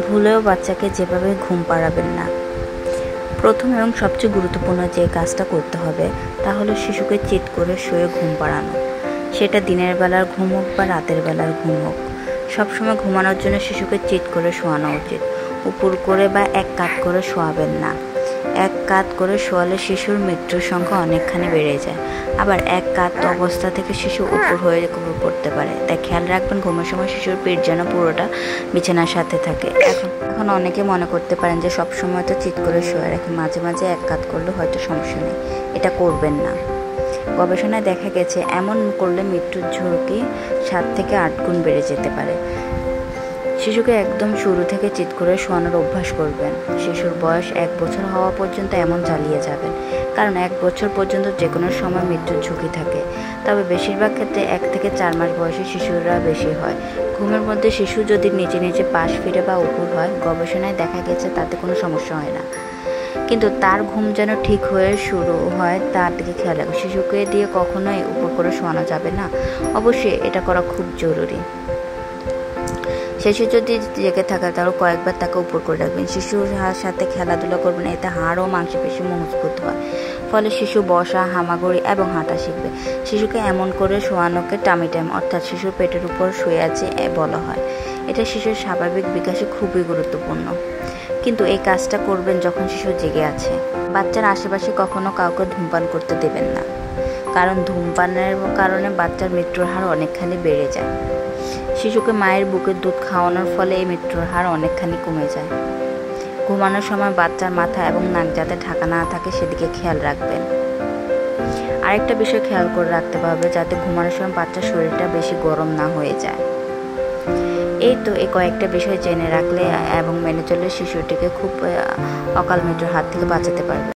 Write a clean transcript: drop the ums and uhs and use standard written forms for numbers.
ভুলেও বাচ্চাকে যেভাবে ঘুম পাড়াবেন না। প্রথম এবং সবচেয়ে গুরুত্বপূর্ণ যে কাজটা করতে হবে তা হলো শিশুকে চিৎ করে শুয়ে ঘুম পাড়ানো। সেটা দিনের বেলার ঘুম হোক বা রাতের বেলার ঘুম হোক, সবসময় ঘুমানোর জন্য শিশুকে চিৎ করে শোয়ানো উচিত। উপর করে বা এক কাত করে শোয়াবেন না। এক কাত করে শোয়ালে শিশুর মৃত্যুর সংখ্যা অনেকখানি বেড়ে যায়। আবার এক কাত অবস্থা থেকে শিশু উপর হয়ে পড়তে পারে। তাই খেয়াল রাখবেন ঘুমের সময় শিশুর পেট যেন পুরোটা বিছানার সাথে থাকে। এখন অনেকে মনে করতে পারেন যে সব সময় তো চিৎ করে শোয়া রাখে, মাঝে মাঝে এক কাত করলে হয়তো সমস্যা নেই। এটা করবেন না। গবেষণায় দেখা গেছে এমন করলে মৃত্যুর ঝুঁকি 7 থেকে 8 গুণ বেড়ে যেতে পারে। শিশুকে একদম শুরু থেকে চিৎ করে শোয়ানোর অভ্যাস করবেন। শিশুর বয়স 1 বছর হওয়া পর্যন্ত এমন চালিয়ে যাবেন, কারণ 1 বছর পর্যন্ত যে কোনো সময় মৃত্যুর ঝুঁকি থাকে। তবে বেশিরভাগ ক্ষেত্রে 1 থেকে 4 মাস বয়সী শিশুরা বেশি হয়। ঘুমের মধ্যে শিশু যদি নিজে নিজে পাশ ফিরে বা উপর হয়, গবেষণায় দেখা গেছে তাতে কোনো সমস্যা হয় না। কিন্তু তার ঘুম যেন ঠিক হয়ে শুরু হয় তার দিকে খেয়াল রাখবেন। শিশুকে দিয়ে কখনোই উপর করে শোয়ানো যাবে না। অবশ্যই এটা করা খুব জরুরি। শিশু যদি জেগে থাকে তাহলে কয়েকবার তাকে উপর করে রাখবেন। শিশুর সাথে খেলাধুলা করবেন, এতে হাড় ও মাংসপেশি মজবুত হয়। ফলে শিশু বসা, হামাগুড়ি এবং হাঁটা শিখবে। শিশুকে এমন করে শোয়ানোকে টামি টাইম অর্থাৎ শিশুর পেটের উপর শুয়ে আছে বলা হয়। এটা শিশুর স্বাভাবিক বিকাশে খুবই গুরুত্বপূর্ণ। কিন্তু এই কাজটা করবেন যখন শিশু জেগে আছে। বাচ্চার আশেপাশে কখনো কাউকে ধূমপান করতে দেবেন না, কারণ ধূমপানের কারণে বাচ্চার মৃত্যুর হার অনেকখানি বেড়ে যায়। শিশুকে মায়ের বুকের দুধ খাওয়ানোর ফলে এই মৃত্যুর হার অনেকখানি কমে যায়। ঘুমানোর সময় বাচ্চার মাথা এবং নাক যাতে ঢাকা না থাকে সেদিকে খেয়াল রাখবেন। আরেকটা বিষয় খেয়াল করে রাখতে হবে, যাতে ঘুমানোর সময় বাচ্চার শরীরটা বেশি গরম না হয়ে যায়। এই কয়েকটা বিষয় জেনে রাখলে এবং মেনে চললে শিশুটিকে খুব অকাল মৃত্যুর হাত থেকে বাঁচাতে পারবে।